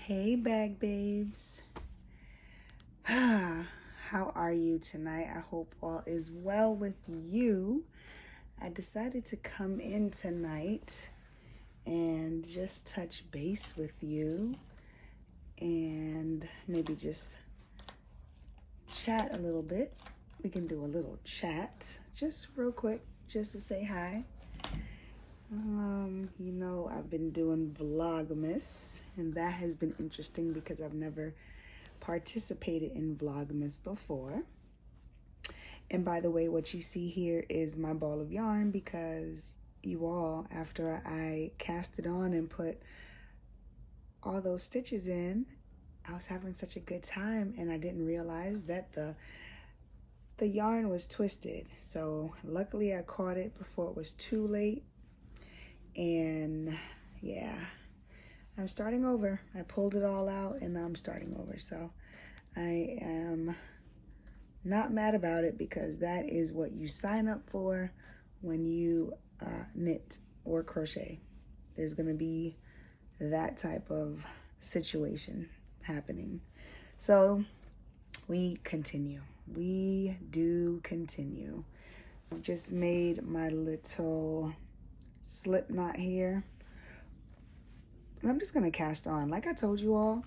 Hey, bag babes. How are you tonight? I hope all is well with you. I decided to come in tonight and just touch base with you and maybe just chat a little bit. We can do a little chat just real quick, just to say hi. I've been doing Vlogmas, and that has been interesting because I've never participated in Vlogmas before. And by the way, what you see here is my ball of yarn because you all, after I cast it on and put all those stitches in, I was having such a good time and I didn't realize that the yarn was twisted. So luckily I caught it before it was too late. And yeah, I'm starting over. I pulled it all out and now I'm starting over. So I am not mad about it because that is what you sign up for when you knit or crochet. There's going to be that type of situation happening. So we continue. We do continue. So I've just made my little slip knot here. And I'm just going to cast on. Like I told you all,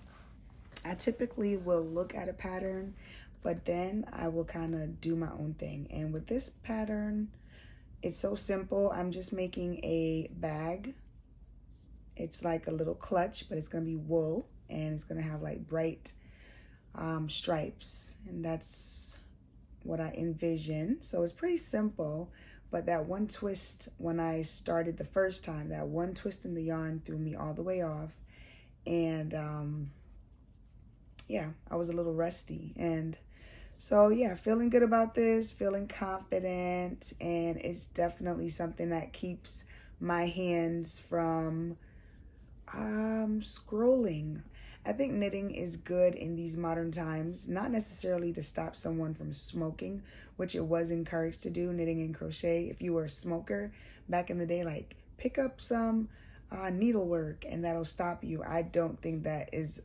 I typically will look at a pattern, but then I will kind of do my own thing. And with this pattern, it's so simple. I'm just making a bag. It's like a little clutch, but it's going to be wool and it's going to have like bright stripes. And that's what I envision. So it's pretty simple, but that one twist when I started the first time, that one twist in the yarn threw me all the way off. And yeah, I was a little rusty. And so yeah, feeling good about this, feeling confident, and it's definitely something that keeps my hands from scrolling. I think knitting is good in these modern times, not necessarily to stop someone from smoking, which it was encouraged to do, knitting and crochet. If you were a smoker back in the day, like pick up some needlework and that'll stop you. I don't think that is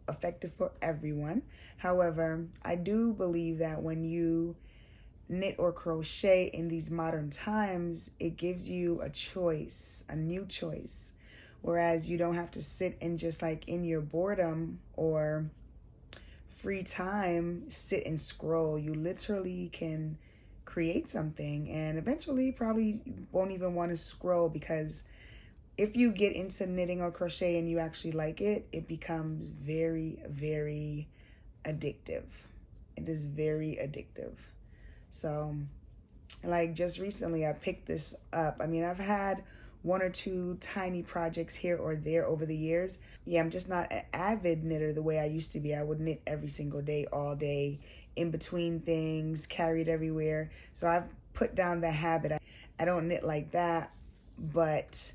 effective for everyone. However, I do believe that when you knit or crochet in these modern times, it gives you a choice, a new choice. Whereas you don't have to sit and just like in your boredom or free time, sit and scroll. You literally can create something and eventually probably won't even want to scroll, because if you get into knitting or crochet and you actually like it, it becomes very, very addictive. It is very addictive. So like just recently I picked this up. I mean, I've had one or two tiny projects here or there over the years. Yeah, I'm just not an avid knitter the way I used to be. I would knit every single day, all day, in between things, carried everywhere. So I've put down the habit. I don't knit like that, but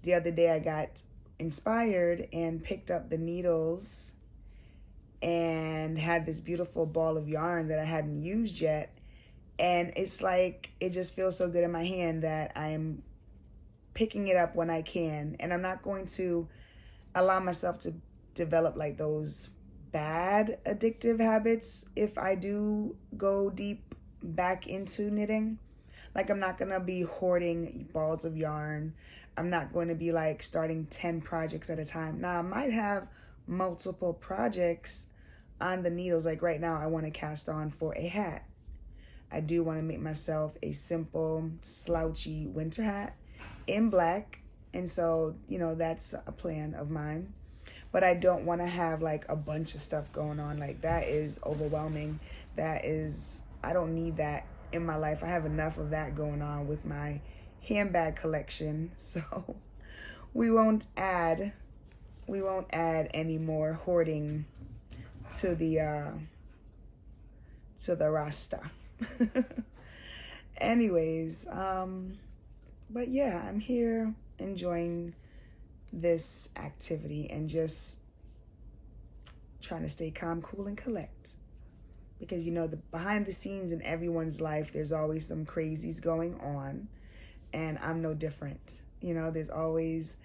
the other day I got inspired and picked up the needles and had this beautiful ball of yarn that I hadn't used yet. And it's like, it just feels so good in my hand that I am picking it up when I can. And I'm not going to allow myself to develop like those bad addictive habits if I do go deep back into knitting. Like I'm not going to be hoarding balls of yarn. I'm not going to be like starting 10 projects at a time. Now I might have multiple projects on the needles. Like right now I want to cast on for a hat. I do want to make myself a simple slouchy winter hat in black. And so, that's a plan of mine. But I don't want to have like a bunch of stuff going on. Like that is overwhelming. I don't need that in my life. I have enough of that going on with my handbag collection. So we won't add any more hoarding to the rasta. Anyways, but yeah, I'm here enjoying this activity and just trying to stay calm, cool, and collect. Because the behind the scenes in everyone's life, there's always some crazies going on, and I'm no different. There's always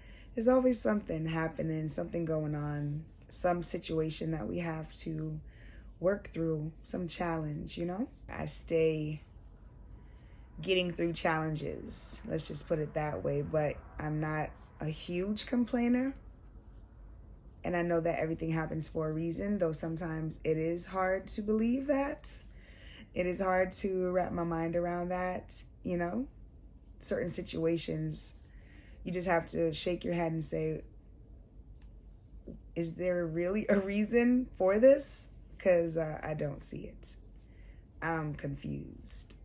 something happening, something going on, some situation that we have to work through, some challenge, you know? I stay getting through challenges, let's just put it that way, but I'm not a huge complainer. And I know that everything happens for a reason, though sometimes it is hard to believe that. It is hard to wrap my mind around that, you know? Certain situations, you just have to shake your head and say, is there really a reason for this? Because I don't see it. I'm confused.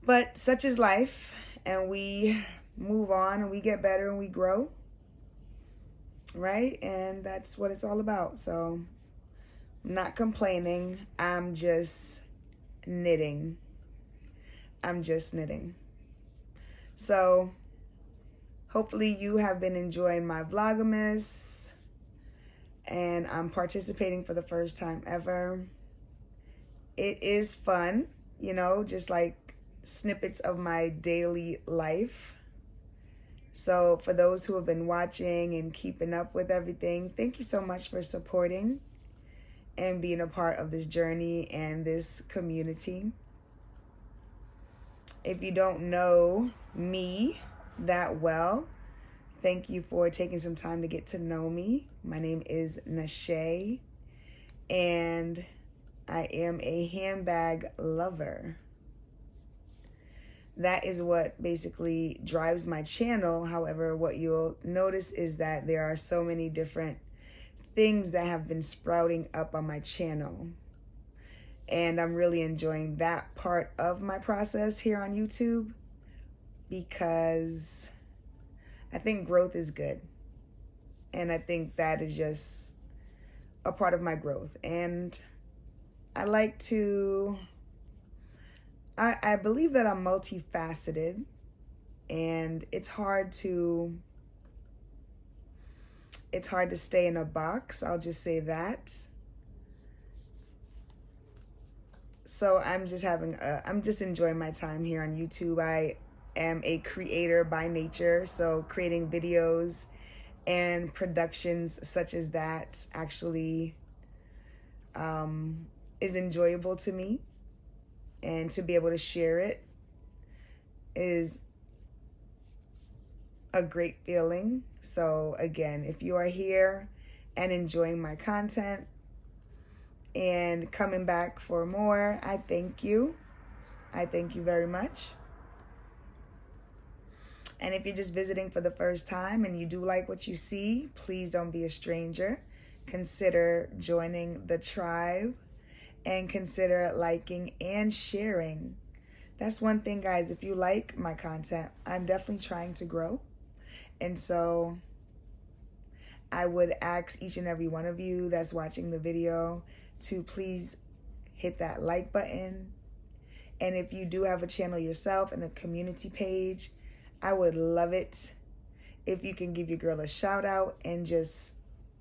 But such is life, and we move on and we get better and we grow. Right? And that's what it's all about. So I'm not complaining. I'm just knitting. So hopefully you have been enjoying my Vlogmas, and I'm participating for the first time ever. It is fun, you know, just like snippets of my daily life. So for those who have been watching and keeping up with everything, thank you so much for supporting and being a part of this journey and this community. If you don't know me that well, thank you for taking some time to get to know me. My name is Nashe, and I am a handbag lover. That is what basically drives my channel. However, what you'll notice is that there are so many different things that have been sprouting up on my channel. And I'm really enjoying that part of my process here on YouTube, because I think growth is good. And I think that is just a part of my growth. And I like to... I believe that I'm multifaceted, and it's hard to stay in a box. I'll just say that. So I'm just enjoying my time here on YouTube. I am a creator by nature, so creating videos and productions such as that actually is enjoyable to me. And to be able to share it is a great feeling. So again, if you are here and enjoying my content and coming back for more, I thank you. I thank you very much. And if you're just visiting for the first time and you do like what you see, please don't be a stranger. Consider joining the tribe. And consider liking and sharing. That's one thing, guys. If you like my content, I'm definitely trying to grow. And so I would ask each and every one of you that's watching the video to please hit that like button. And if you do have a channel yourself and a community page, I would love it if you can give your girl a shout out and just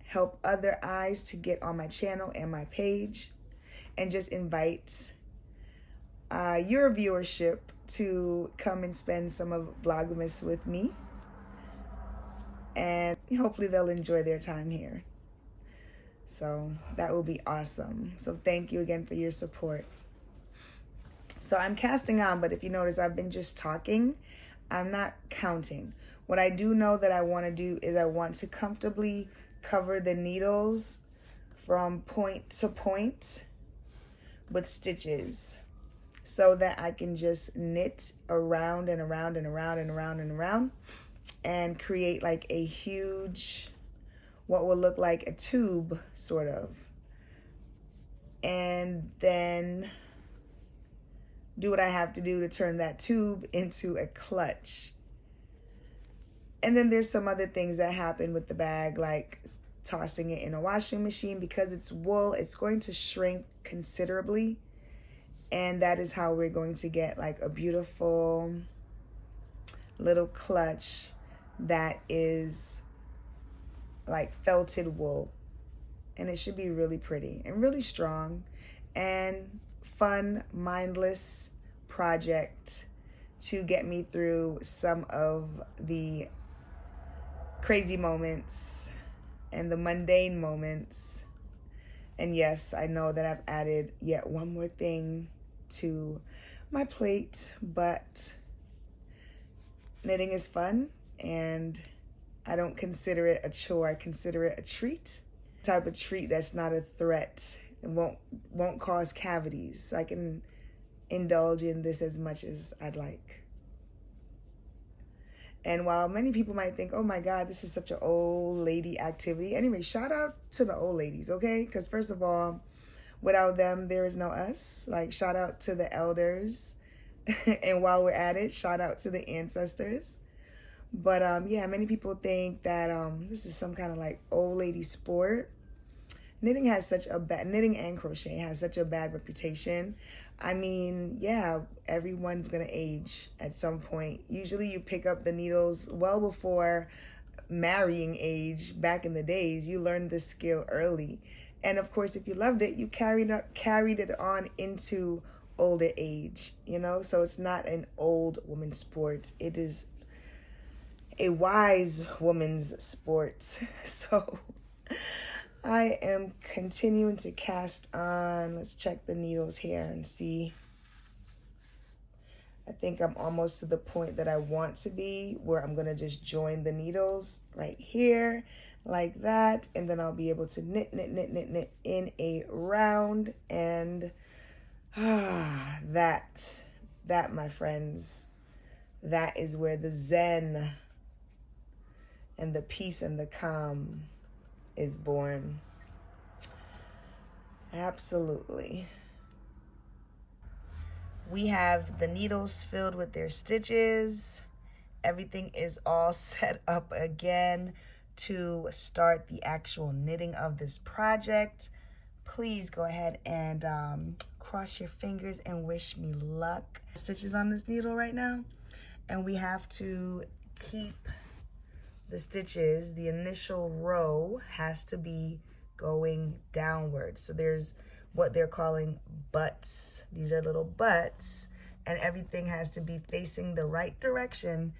help other eyes to get on my channel and my page. And just invite your viewership to come and spend some of Vlogmas with me. And hopefully they'll enjoy their time here. So that will be awesome. So thank you again for your support. So I'm casting on, but if you notice, I've been just talking. I'm not counting. What I do know that I want to do is I want to comfortably cover the needles from point to point with stitches, so that I can just knit around and around and around and around and around and create like a huge, what will look like a tube sort of, and then do what I have to do to turn that tube into a clutch. And then there's some other things that happen with the bag, like tossing it in a washing machine. Because it's wool, it's going to shrink considerably, and that is how we're going to get like a beautiful little clutch that is like felted wool, and it should be really pretty and really strong and fun, mindless project to get me through some of the crazy moments and the mundane moments. And yes, I know that I've added yet one more thing to my plate, but knitting is fun, and I don't consider it a chore. I consider it a treat. Type of treat that's not a threat and won't cause cavities. So I can indulge in this as much as I'd like. And while many people might think, oh my God, this is such an old lady activity. Anyway, shout out to the old ladies, okay? Because first of all, without them, there is no us. Like, shout out to the elders. And while we're at it, shout out to the ancestors. But yeah, many people think that this is some kind of like old lady sport. Knitting and crochet has such a bad reputation. I mean, yeah, everyone's gonna age at some point. Usually you pick up the needles well before marrying age. Back in the days, you learned this skill early. And of course, if you loved it, you carried it on into older age, you know? So it's not an old woman's sport. It is a wise woman's sport. So I am continuing to cast on. Let's check the needles here and see. I think I'm almost to the point that I want to be, where I'm going to just join the needles right here like that. And then I'll be able to knit in a round. And that, my friends, that is where the zen and the peace and the calm is born. Absolutely. We have the needles filled with their stitches. Everything is all set up again to start the actual knitting of this project. Please go ahead and cross your fingers and wish me luck. Stitches on this needle right now, and we have to keep the stitches, the initial row has to be going downward. So there's what they're calling butts. These are little butts, and everything has to be facing the right direction.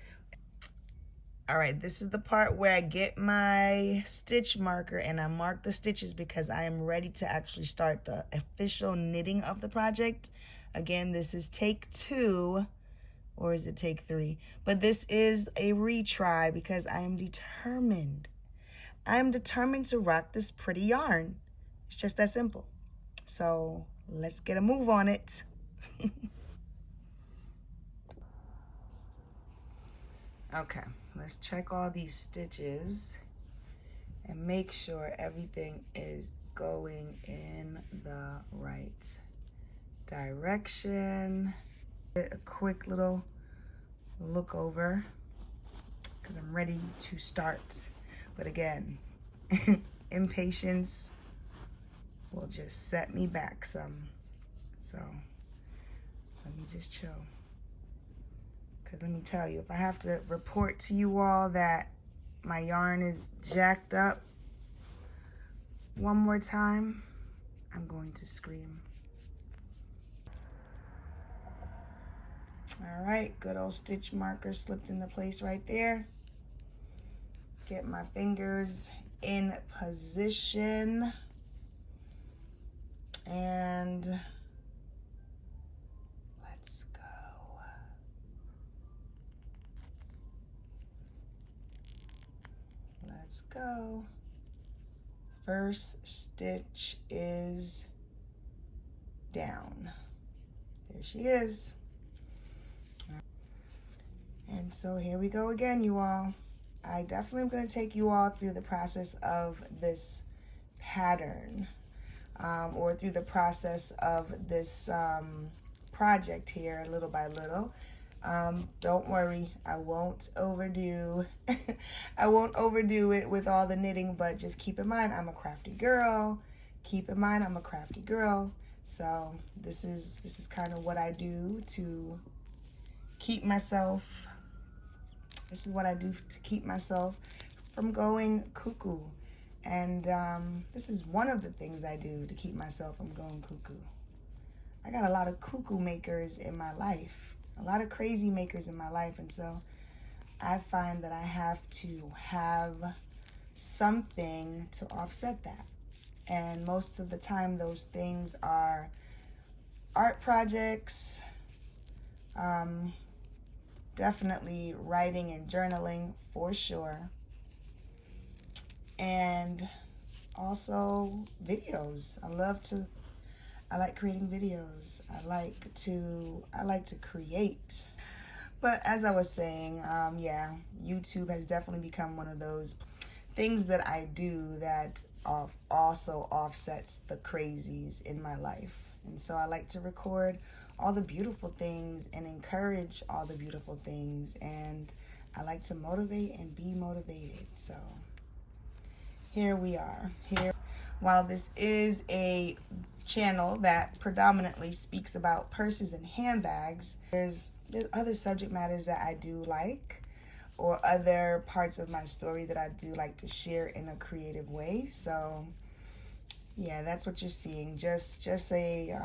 All right, this is the part where I get my stitch marker and I mark the stitches because I am ready to actually start the official knitting of the project. Again, this is take 2. Or is it take 3? But this is a retry because I am determined. I am determined to rock this pretty yarn. It's just that simple. So let's get a move on it. Okay, let's check all these stitches and make sure everything is going in the right direction. A quick little look over because I'm ready to start. But again, impatience will just set me back some. So let me just chill. Because let me tell you, if I have to report to you all that my yarn is jacked up one more time, I'm going to scream. All right, good old stitch marker slipped into place right there. Get my fingers in position. And let's go. Let's go. First stitch is down. There she is. And so here we go again, you all. I definitely am going to take you all through the process of this pattern, or through the process of this project here, little by little. Don't worry, I won't overdo I won't overdo it with all the knitting, but just keep in mind I'm a crafty girl. Keep in mind I'm a crafty girl. So this is kind of what I do to keep myself. This is what I do to keep myself from going cuckoo. And this is one of the things I do to keep myself from going cuckoo. I got a lot of cuckoo makers in my life, a lot of crazy makers in my life. And so I find that I have to have something to offset that. And most of the time, those things are art projects, definitely writing and journaling for sure, and also videos. I like creating videos. I like to create. But as I was saying, yeah, YouTube has definitely become one of those things that I do that also offsets the crazies in my life. And so I like to record all the beautiful things and encourage all the beautiful things. And I like to motivate and be motivated. So here we are. While this is a channel that predominantly speaks about purses and handbags, there's other subject matters that I do like, or other parts of my story that I do like to share in a creative way. So yeah, that's what you're seeing. Just a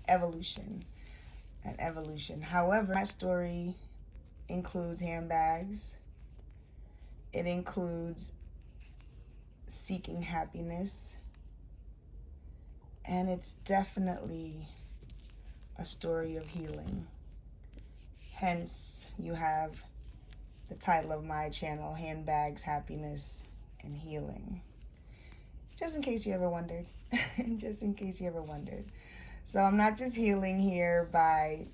evolution, an evolution. However, my story includes handbags. It includes seeking happiness. And it's definitely a story of healing. Hence, you have the title of my channel, Handbags, Happiness, and Healing. Just in case you ever wondered. Just in case you ever wondered. So I'm not just healing here by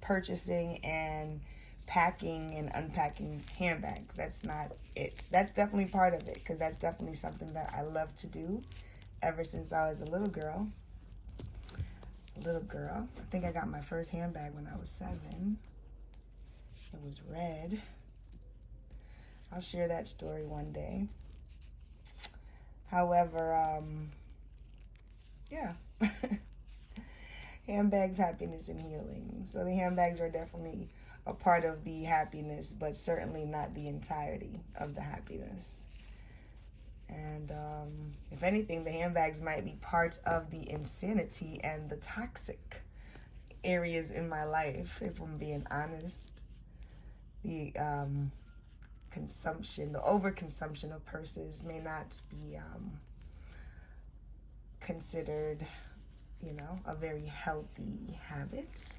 purchasing and packing and unpacking handbags. That's not it. That's definitely part of it, because that's definitely something that I love to do ever since I was a little girl. I think I got my first handbag when I was 7. It was red. I'll share that story one day. However, yeah. Handbags, happiness, and healing. So the handbags are definitely a part of the happiness, but certainly not the entirety of the happiness. And if anything, the handbags might be part of the insanity and the toxic areas in my life, if I'm being honest. The consumption, the overconsumption of purses may not be considered, a very healthy habit.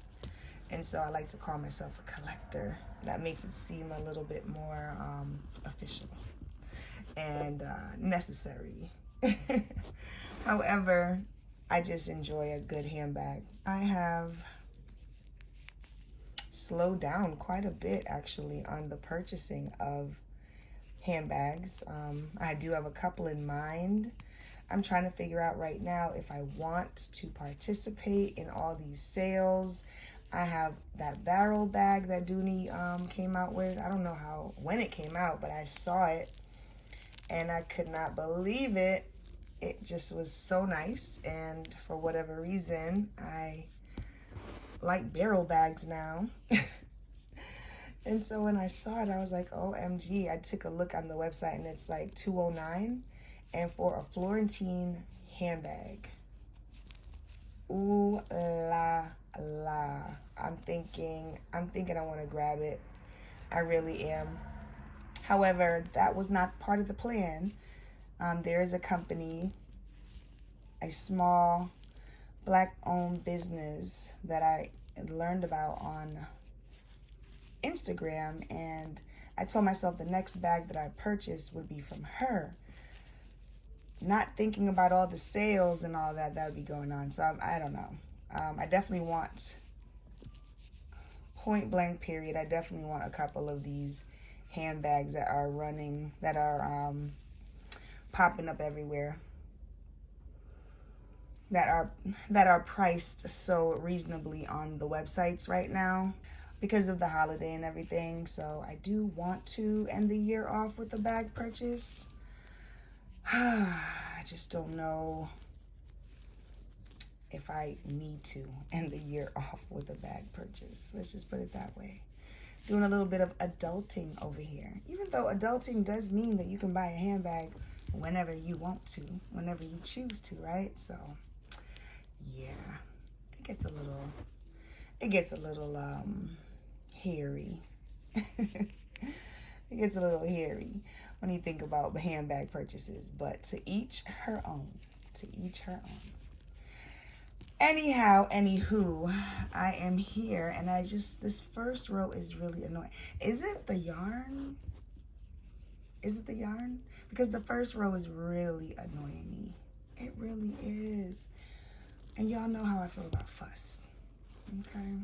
And so I like to call myself a collector. That makes it seem a little bit more official and necessary. However, I just enjoy a good handbag. I have slowed down quite a bit, actually, on the purchasing of handbags. I do have a couple in mind. I'm trying to figure out right now if I want to participate in all these sales. I have that barrel bag that Dooney came out with. I don't know when it came out, but I saw it and I could not believe it. It just was so nice, and for whatever reason, I like barrel bags now. And so when I saw it, I was like, OMG. I took a look on the website and it's like $209, and for a Florentine handbag, ooh la la. I'm thinking I want to grab it. I really am. However, that was not part of the plan. There is a company, a small Black-owned business that I learned about on Instagram, and I told myself the next bag that I purchased would be from her. Not thinking about all the sales and all that would be going on. So I don't know. I definitely want, point blank period, I definitely want a couple of these handbags that are popping up everywhere, that are priced so reasonably on the websites right now because of the holiday and everything. So I do want to end the year off with a bag purchase. I just don't know if I need to end the year off with a bag purchase. Let's just put it that way. Doing a little bit of adulting over here. Even though adulting does mean that you can buy a handbag whenever you want to, whenever you choose to, right? So, yeah, it gets a little hairy. It gets a little hairy. when you think about handbag purchases, but to each her own. To each her own. Anyhow, anywho, I am here and this first row is really annoying. Is it the yarn? Is it the yarn? Because the first row is really annoying me. It really is. And y'all know how I feel about fuss. Okay?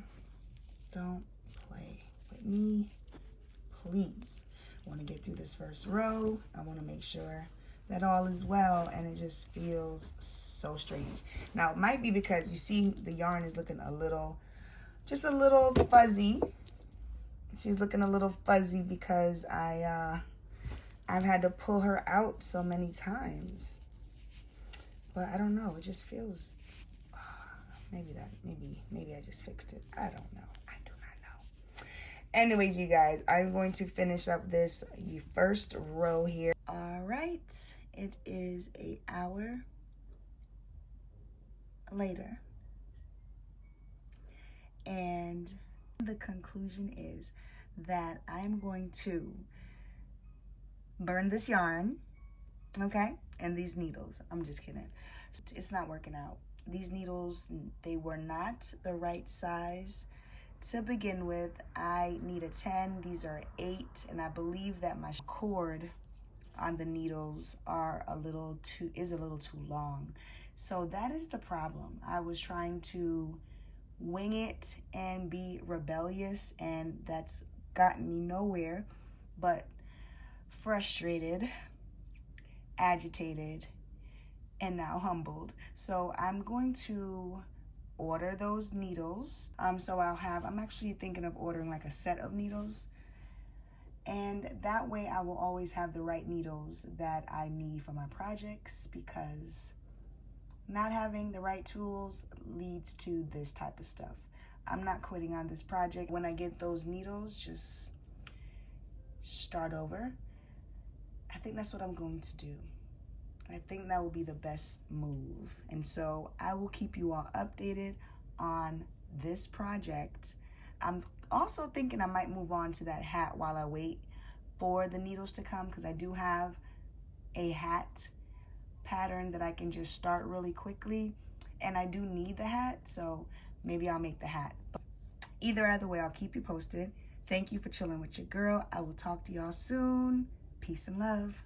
Don't play with me, please. I want to get through this first row. I want to make sure that all is well, and it just feels so strange. Now, it might be because you see the yarn is looking just a little fuzzy. She's looking a little fuzzy because I've had to pull her out so many times. But I don't know, it just feels, maybe I just fixed it. I don't know. I do not know. Anyways, you guys, I'm going to finish up this first row here. All right, it is an hour later. And the conclusion is that I'm going to burn this yarn, okay? And these needles. I'm just kidding. It's not working out. These needles, they were not the right size to begin with. I need a 10. These are 8, and I believe that my cord on the needles is a little too long. So that is the problem. I was trying to wing it and be rebellious, and that's gotten me nowhere but frustrated, agitated, and now humbled. So I'm going to order those needles. I'm actually thinking of ordering like a set of needles, and that way I will always have the right needles that I need for my projects, because not having the right tools leads to this type of stuff. I'm not quitting on this project. When I get those needles, just start over. I think that's what I'm going to do. I think that will be the best move. And so I will keep you all updated on this project. I'm also thinking I might move on to that hat while I wait for the needles to come, because I do have a hat pattern that I can just start really quickly, and I do need the hat, so maybe I'll make the hat. But either way, I'll keep you posted. Thank you for chilling with your girl. I will talk to y'all soon. Peace and love.